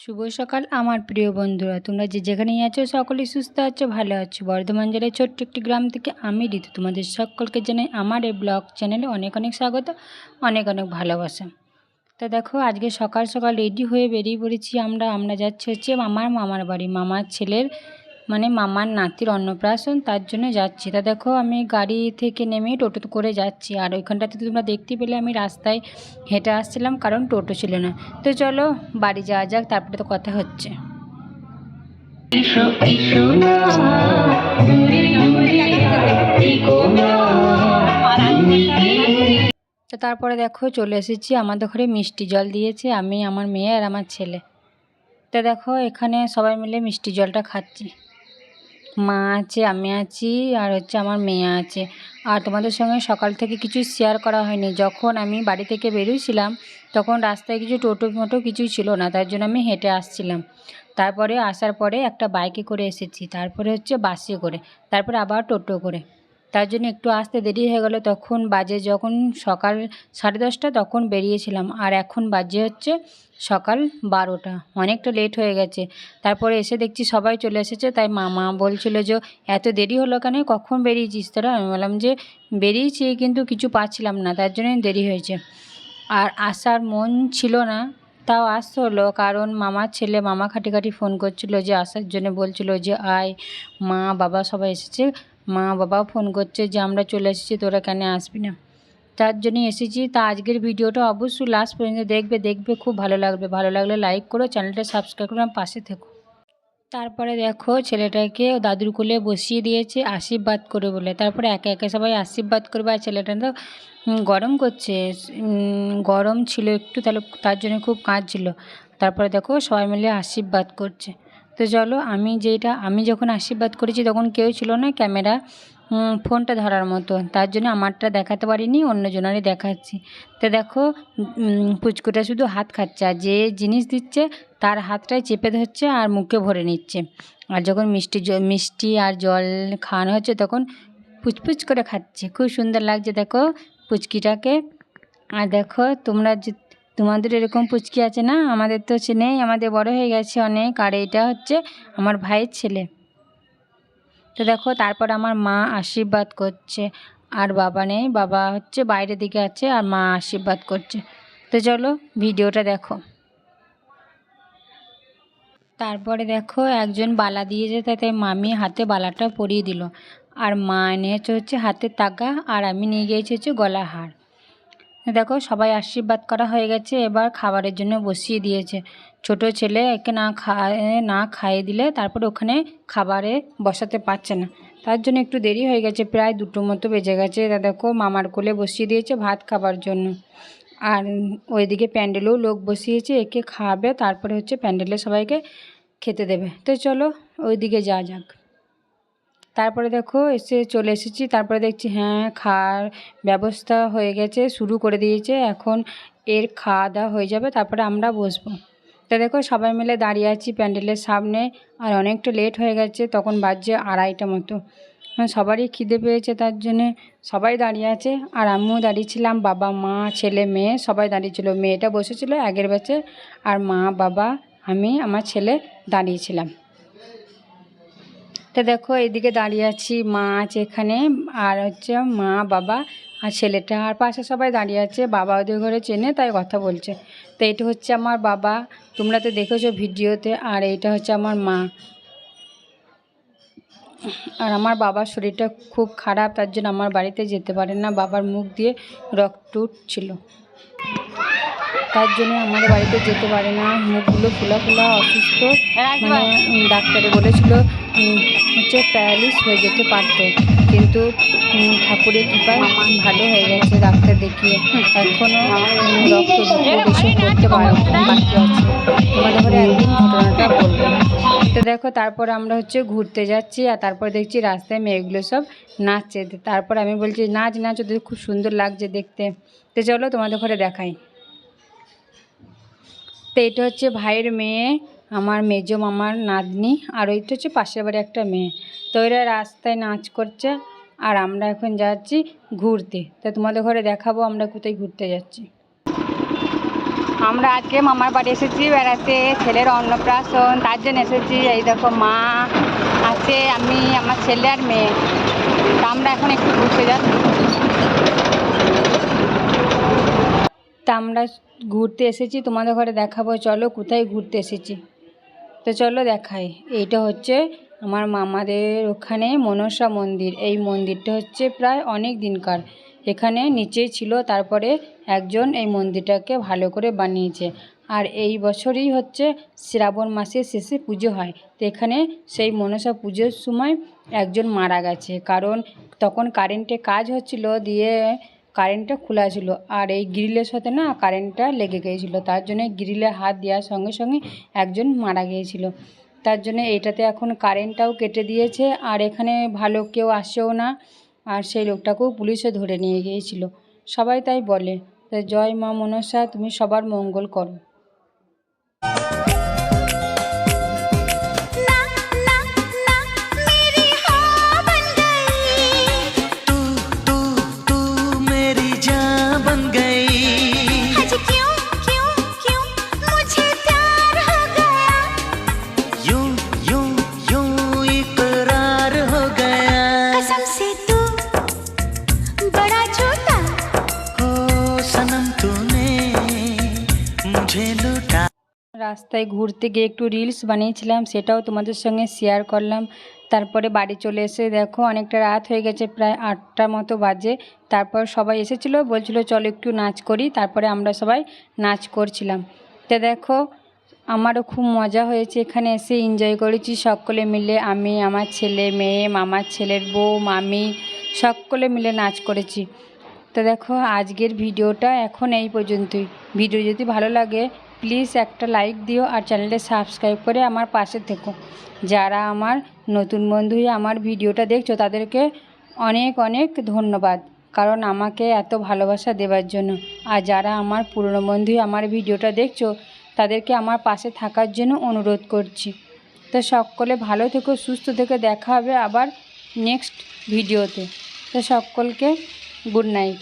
শুভ সকাল আমার প্রিয় বন্ধুরা, তোমরা যে যেখানেই আছো সকলেই সুস্থ আছো, ভালো আছো। বর্ধমান জেলার ছোট্ট একটি গ্রাম থেকে আমি ঋতু তোমাদের সকলকে জানাই আমার এই ব্লগ চ্যানেলে অনেক অনেক স্বাগত, অনেক অনেক ভালোবাসা। তো দেখো, আজকে সকাল সকাল রেডি হয়ে বেরিয়ে পড়েছি। আমরা যাচ্ছি হচ্ছে আমার মামার বাড়ি, মামার ছেলের মামার নাতির অন্নপ্রাশন, তার জন্য যাচ্ছি। তা দেখো, আমি গাড়ি থেকে নেমে টোটো করে যাচ্ছি। আর ওইখানটাতে তোমরা দেখতে পেলে আমি রাস্তায় হেঁটে আসছিলাম, কারণ টোটো ছিল না। তো চলো বাড়ি যাওয়া যাক, তারপরে তো কথা হচ্ছে। তো তারপরে দেখো চলে এসেছি, আমাদের ঘরে মিষ্টি জল দিয়েছে, আমি, আমার মেয়ে আর আমার ছেলে। তো দেখো এখানে সবাই মিলে মিষ্টি জলটা খাচ্ছি। মা আছে, আমি আছি, আর হচ্ছে আমার মেয়ে আছে। আর তোমাদের সঙ্গে সকাল থেকে কিছু শেয়ার করা হয়নি। যখন আমি বাড়ি থেকে বেরিয়েছিলাম তখন রাস্তায় কিছু টোটো মোটো কিছুই ছিল না, তার জন্য আমি হেঁটে আসছিলাম। তারপরে আসার পরে একটা বাইকে করে এসেছি, তারপরে হচ্ছে বাসে করে, তারপরে আবার টোটো করে। তার জন্য একটু আসতে দেরি হয়ে গেল। তখন বাজে যখন সকাল 10:30, তখন বেরিয়েছিলাম। আর এখন বাজে হচ্ছে সকাল 12টা, অনেকটা লেট হয়ে গেছে। তারপরে এসে দেখছি সবাই চলে এসেছে, তাই মামা বলছিল যে এত দেরি হলো কেন, কখন বেরিয়েছিস তোরা? আমি বললাম যে বেরিয়েছি, কিন্তু কিছু পাচ্ছিলাম না, তার জন্যই দেরি হয়েছে। আর আসার মন ছিল না, তাও আসতে হলো, কারণ মামার ছেলে মামা খাটি ফোন করছিল যে আসার জন্য, বলছিল যে আয়, মা বাবা সবাই এসেছে। মা বাবাও ফোন করছে যে আমরা চলে এসেছি, তোরা কেন আসবি না, তার জন্যই এসেছি। তা আজকের ভিডিওটা অবশ্যই লাস্ট পর্যন্ত দেখবে, খুব ভালো লাগবে। ভালো লাগলে লাইক করো, চ্যানেলটা সাবস্ক্রাইব করে আমার পাশে থেকো। তারপরে দেখো ছেলেটাকে দাদুর কোলে বসিয়ে দিয়েছে আশীর্বাদ করে বলে। তারপরে একে একে সবাই আশীর্বাদ করবে। আর ছেলেটা তো গরম করছে, গরম ছিল একটু, তাহলে তার জন্য খুব কাঁদছিল। তারপরে দেখো সবাই মিলে আশীর্বাদ করছে। তো চলো, আমি যখন আশীর্বাদ করেছি তখন কেউ ছিল না ক্যামেরা ফোনটা ধরার মতো, তার জন্য আমারটা দেখাতে পারিনি, অন্যজনেরই দেখাচ্ছি। তো দেখো পুচকুটা শুধু হাত খাচ্ছে, আর যে জিনিস দিচ্ছে তার হাতটাই চেপে ধরছে আর মুখে ভরে নিচ্ছে। আর যখন মিষ্টি আর জল খাওয়ানো হচ্ছে তখন পুচপুচ করে খাচ্ছে, খুব সুন্দর লাগছে দেখো পুচকিটাকে। আর দেখো তোমাদের এরকম পুচকি আছে না? আমাদের তো নেই, আমাদের বড় হয়ে গেছে অনেক। আর এইটা হচ্ছে আমার ভাইয়ের ছেলে। তো দেখো তারপর আমার মা আশীর্বাদ করছে, আর বাবা নেই, বাবা হচ্ছে বাইরের দিকে আছে, আর মা আশীর্বাদ করছে। তো চলো ভিডিওটা দেখো। তারপরে দেখো একজন বালা দিয়েছে, তাই মামি হাতে বালাটা পরিয়ে দিল। আর মা এনেছে হচ্ছে হাতের তাগা, আর আমি নিয়ে গিয়েছি হচ্ছে গলার হার। দেখো সবাই আশীর্বাদ করা হয়ে গেছে, এবার খাবারের জন্য বসিয়ে দিয়েছে। ছোট ছেলে একে না খাইয়ে দিলে তারপরে ওখানে খাবারে বসাতে পারছে না, তার জন্য একটু দেরি হয়ে গেছে, প্রায় 2টো মতো বেজে গেছে। দেখো মামার কোলে বসিয়ে দিয়েছে ভাত খাবার জন্য। আর ওইদিকে প্যান্ডেলেও লোক বসিয়েছে, একে খাওয়াবে, তারপরে হচ্ছে প্যান্ডেলে সবাইকে খেতে দেবে। তো চলো ওইদিকে যাওয়া যাক। তারপরে দেখো চলে এসেছি, তারপরে দেখছি হ্যাঁ খাওয়ার ব্যবস্থা হয়ে গেছে, শুরু করে দিয়েছে। এখন এর খাওয়া দাওয়া হয়ে যাবে, তারপরে আমরা বসবো। তা দেখো সবাই মিলে দাঁড়িয়ে আছি প্যান্ডেলের সামনে, আর অনেকটা লেট হয়ে গেছে, তখন বাজছে 2:30 মতো। সবারই খিদে পেয়েছে, তার জন্যে সবাই দাঁড়িয়ে আছে। আর আমিও দাঁড়িয়েছিলাম, বাবা মা ছেলে মেয়ে সবাই দাঁড়িয়েছিল। মেয়েটা বসেছিল আগের ব্যাচে, আর মা বাবা আমি আমার ছেলে দাঁড়িয়েছিলাম। তো দেখো এইদিকে দাঁড়িয়ে আছি, মা আছে এখানে, আর হচ্ছে মা বাবা আর ছেলেটা, আর পাশে সবাই দাঁড়িয়ে আছে। বাবা ওদের ঘরে চেনে, তাই কথা বলছে। তো এটা হচ্ছে আমার বাবা, তোমরা তো দেখেছো ভিডিওতে। আর এইটা হচ্ছে আমার মা। আর আমার বাবার শরীরটা খুব খারাপ, তার জন্য আমার বাড়িতে যেতে পারে না, বাবার মুখ দিয়ে রক্ত উঠছিল, তার জন্য আমাদের বাড়িতে যেতে পারে না। মুখগুলো ফোলা অসুস্থ, ডাক্তারে বলেছিল হচ্ছে প্যারালিস হয়ে যেতে পারতো, কিন্তু ঠাকুরের কৃপায় ভালো হয়ে গেছে ডাক্তার দেখিয়ে। এখনও রক্ত রিপোর্ট এসে করতে বাকি আছে, তোমাদের ঘরে একদিন ঘটনাটা বলবো। তো দেখো তারপর আমরা হচ্ছে ঘুরতে যাচ্ছি, আর তারপর দেখছি রাস্তায় মেয়েগুলো সব নাচছে। তারপর আমি বলছি নাচ ওদের খুব সুন্দর লাগছে দেখতে। তো চলো তোমাদের ঘরে দেখাই। তো এটা হচ্ছে ভাইয়ের মেয়ে, আমার মেজো মামার নাতনি, আর ওইটা হচ্ছে পাশের বাড়ি একটা মেয়ে। তো এরা রাস্তায় নাচ করছে, আর আমরা এখন যাচ্ছি ঘুরতে। তো তোমাদের ঘরে দেখাবো আমরা কোথায় ঘুরতে যাচ্ছি। আমরা আজকে মামার বাড়ি এসেছি বেড়াতে, ছেলের অন্নপ্রাশন, তার জন্য এসেছি। এই দেখো মা আছে, আমি, আমার ছেলে আর মেয়ে। তা আমরা এখন একটু ঘুরতে যাচ্ছি। তা আমরা ঘুরতে এসেছি, তোমাদের ঘরে দেখাবো, চলো কোথায় ঘুরতে এসেছি। তো চলো দেখাই। এইটা হচ্ছে আমার মামাদের ওখানে মনসা মন্দির। এই মন্দিরটা হচ্ছে প্রায় অনেক দিনকার, এখানে নিচেই ছিল, তারপরে একজন এই মন্দিরটাকে ভালো করে বানিয়েছে। আর এই বছরই হচ্ছে শ্রাবণ মাসের শেষে পুজো হয়। তো এখানে সেই মনসা পুজোর সময় একজন মারা গেছে, কারণ তখন কারেন্টে কাজ হচ্ছিল, দিয়ে কারেন্টটা খোলা ছিল, আর এই গ্রিলের সাথে না কারেন্টটা লেগে গিয়েছিলো, তার জন্য গ্রিলে হাত দেওয়ার সঙ্গে সঙ্গে একজন মারা গিয়েছিল। তার জন্য এইটাতে এখন কারেন্টটাও কেটে দিয়েছে, আর এখানে ভালো কেউ আসেও না, আর সেই লোকটাকেও পুলিশে ধরে নিয়ে গিয়েছিল। সবাই তাই বলে। তাই জয় মা মনসা, তুমি সবার মঙ্গল করো। রাস্তায় ঘুরতে গিয়ে একটু রিলস বানিয়েছিলাম, সেটাও তোমাদের সঙ্গে শেয়ার করলাম। তারপরে বাড়ি চলে এসে দেখো অনেকটা রাত হয়ে গেছে, প্রায় 8টার মতো বাজে। তারপর সবাই এসেছিলো, বলছিল চলো একটু নাচ করি, তারপরে আমরা সবাই নাচ করছিলাম। তো দেখো আমারও খুব মজা হয়েছে, এখানে এসে এনজয় করেছি সকলে মিলে, আমি, আমার ছেলে, মেয়ে, মামার ছেলের বউ, মামি, সকলে মিলে নাচ করেছি। তো দেখো আজকের ভিডিওটা এখন এই পর্যন্তই। ভিডিও যদি ভালো লাগে প্লিজ একটা লাইক দিও, আর চ্যানেলটা সাবস্ক্রাইব করে আমার পাশে থেকো। যারা আমার নতুন বন্ধু হয়ে আমার ভিডিওটা দেখছো তাদেরকে অনেক অনেক ধন্যবাদ, কারণ আমাকে এত ভালোবাসা দেওয়ার জন্য। আর যারা আমার পুরনো বন্ধু হয়ে আমার ভিডিওটা দেখছো তাদেরকে আমার পাশে থাকার জন্য অনুরোধ করছি। তো সকলে ভালো থেকো, সুস্থ থেকো, দেখা হবে আবার নেক্সট ভিডিওতে। তো সকলকে গুড নাইট।